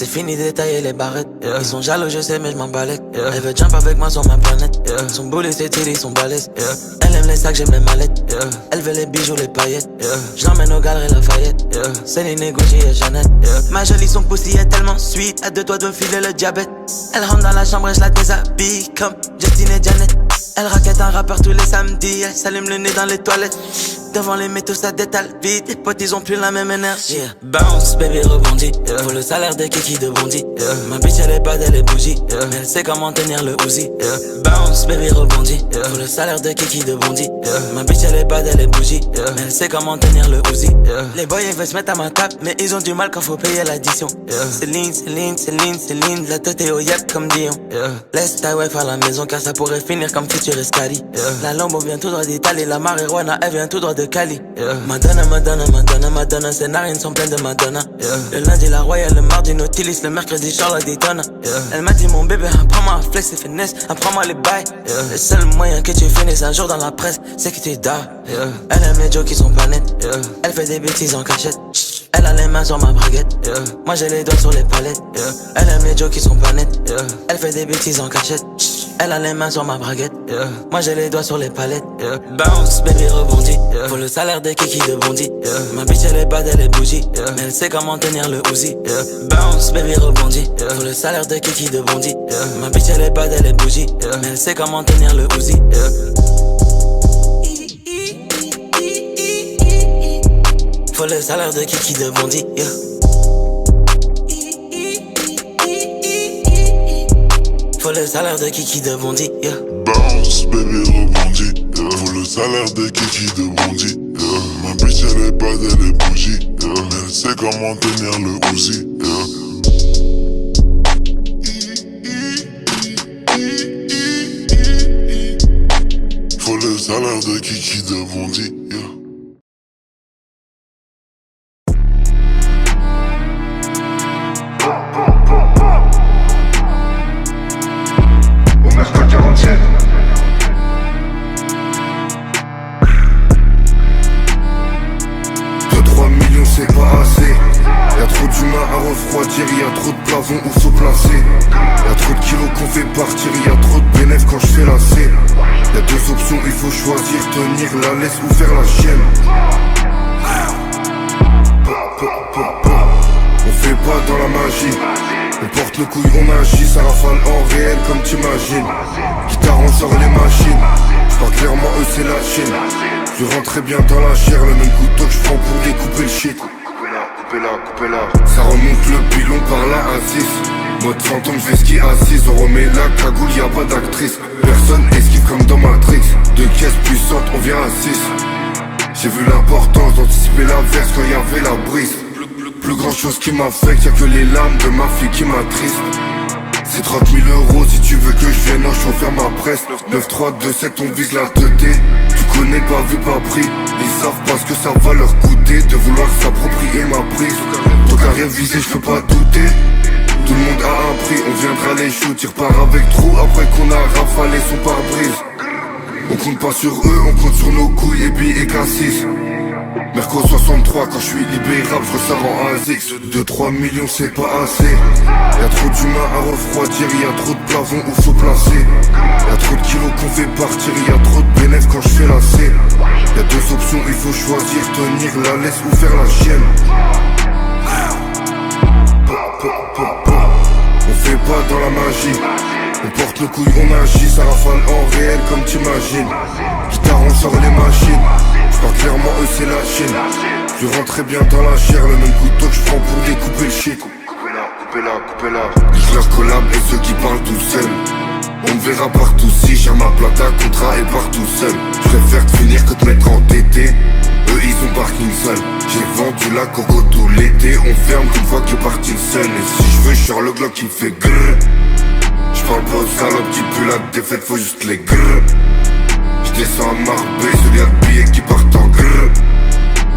C'est fini de détailler les barrettes. Ils sont jaloux, je sais, mais je m'en balèque. Elle veut jump avec moi sur ma planète. Son bullet, c'est ils sont balèzes. Elle aime les sacs, j'aime les mallettes. Elle veut les bijoux, les paillettes. J'emmène aux galeries Lafayette. Céline, Gucci et Jeannette. Ma jolie, son pussy est tellement sweet. À deux doigts de me filer le diabète. Elle rentre dans la chambre et je la déshabille comme Justine et Janet. Elle raquette un rappeur tous les samedis. Elle s'allume le nez dans les toilettes. Devant les métaux ça détale vite. Les potes ils ont plus la même énergie. Bounce baby rebondit. Faut le salaire des kikis de Bondy. Ma bitch elle est bad, elle est bougie. Mais elle sait comment tenir le Uzi. Bounce baby rebondit. Faut le salaire des kikis de Bondy. Ma bitch elle est bad, elle est bougie. Mais elle sait comment tenir le Uzi. Les boys ils veulent se mettre à ma table, mais ils ont du mal quand faut payer l'addition. Céline, Céline, Céline, Céline. La tête est au yak comme Dion. Laisse ta wife à la maison car ça pourrait finir comme Futur Escali. La Lambo vient tout droit d'Italie. La marijuana elle vient tout droit de Cali. Madonna, Madonna, Madonna, Madonna. Ses narines sont pleines de Madonna. Le lundi la Royale, le mardi Nautilus, le mercredi Charlotte Daytona. Elle m'a dit mon bébé, apprends-moi à flex et finesse, apprends-moi les bails. Le seul moyen que tu finisses un jour dans la presse, c'est que tu dors. Elle aime les jokes qui sont pas nets. Elle fait des bêtises en cachette. Elle a les mains sur ma braguette. Moi j'ai les doigts sur les palettes. Elle aime les jokes qui sont pas nets. Elle fait des bêtises en cachette. Elle a les mains sur ma braguette. Moi j'ai les doigts sur les palettes. Bounce baby rebondit. Faut le salaire des kikis de Bondy. Ma bitch elle est bad, elle est bougie. Mais elle sait comment tenir le Uzi. Bounce baby rebondit. Faut le salaire des kikis de Bondy. Ma bitch elle est bad, elle est bougie. Mais elle sait comment tenir le Uzi. Faut le salaire de kiki de Bondy. Faut le salaire de kiki de Bondy. Bounce baby rebondit. Faut le salaire de kiki de Bondy. Ma bitch elle est bad, elle est bougie. Mais elle sait comment tenir le Uzi. Faut le salaire de kiki de Bondy. C'est pas assez. Y'a trop d'humains à refroidir, y'a trop de plafonds où se placer. Y'a trop de kilos qu'on fait partir, y'a trop de bénéfices quand je fais la C. Y'a deux options, il faut choisir, tenir la laisse ou faire la chienne. On fait pas dans la magie. On porte le couille, on agit, ça rafale en réel comme t'imagines. Guitare, on sort les machines. J'parle clairement, eux c'est la Chine. Je rentre très bien dans la chair, le même couteau que je prends pour découper le shit. Coupez-la. Ça remonte le pilon par la A6. Mode fantôme, je fais ski assise. On remet la cagoule, y'a pas d'actrice. Personne esquive comme dans Matrix. Deux caisses puissantes, on vient à 6. J'ai vu l'importance d'anticiper l'averse quand y'avait la brise. Plus grand chose qui m'affecte, y'a que les larmes de ma fille qui m'attristent. C'est 30 000 € si tu veux que je vienne en chauffer ma presse. 9, 3, 2, 7, on vise la teuté. Tu connais pas vu pas pris. Ils savent pas ce que ça va leur coûter de vouloir s'approprier ma prise. Donc à rien viser, je peux pas douter. Tout le monde a un prix, on viendra les shoot. Ils repartent avec trou après qu'on a rafalé son pare-brise. On compte pas sur eux, on compte sur nos couilles et billets K6. Merco 63, quand je suis libérable, je ressors en ASX. 2-3 millions c'est pas assez. Y'a trop d'humains à refroidir, y'a trop de plafonds où faut placer. Y'a trop de kilos qu'on fait partir, y'a trop de bénéfices quand je fais la C. Y'a deux options, il faut choisir, tenir la laisse ou faire la chienne. On fait pas dans la magie. On porte le couille, on agit, ça rafale en réel comme t'imagines. Guitare, on sort les machines. J'parle clairement, eux c'est la Chine. Je rentre très bien dans la chair, le même couteau que je prends pour découper le shit. Coupez-la. Je leur collab et ceux qui parlent tout seuls. On me verra partout si j'ai ma plata, contrat et partout seul. Je préfère te finir que te mettre en TT. Eux ils ont parking seul. J'ai vendu la coco tout l'été. On ferme qu'une fois que parti seul. Et si je veux, je sors le Glock qui me fait grrr. J'parle pas aux salopes qui puent la défaite, faut juste les grrr. J'descends à Marbella, celui à le billet qui partent en grrr.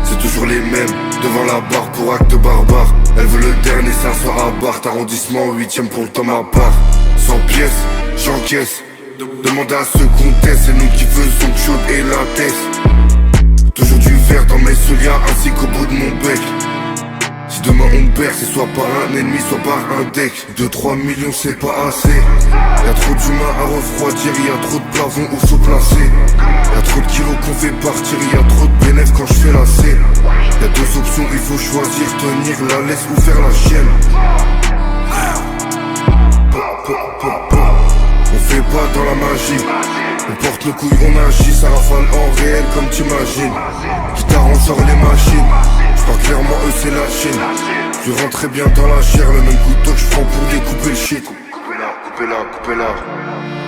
C'est toujours les mêmes, devant la barre pour acte barbare. Elle veut le dernier 500 à Barthes, arrondissement 8ème pour le tome à part. 100 pièces, j'encaisse. Demande à ceux qu'on teste, c'est nous qui faisons chaude et la tête. Toujours du verre dans mes souliers ainsi qu'au bout de mon bec. J'ai demain on perd, c'est soit par un ennemi, soit par un deck. 2-3 millions c'est pas assez. Y'a trop d'humains à refroidir, y'a trop de plafonds où se placer. Y'a trop de kilos qu'on fait partir, y'a trop de bénéfices quand je fais la C. Y'a deux options, il faut choisir, tenir la laisse ou faire la chienne. On fait pas dans la magie. On porte le couille, on agit, ça rafale en réel comme t'imagines. Guitare, on sort les machines. J'pars clairement, eux c'est la Chine. Je rentre très bien dans la chair, le même couteau que j'prends pour découper le shit. Coupez-la, coupez-la, coupez-la.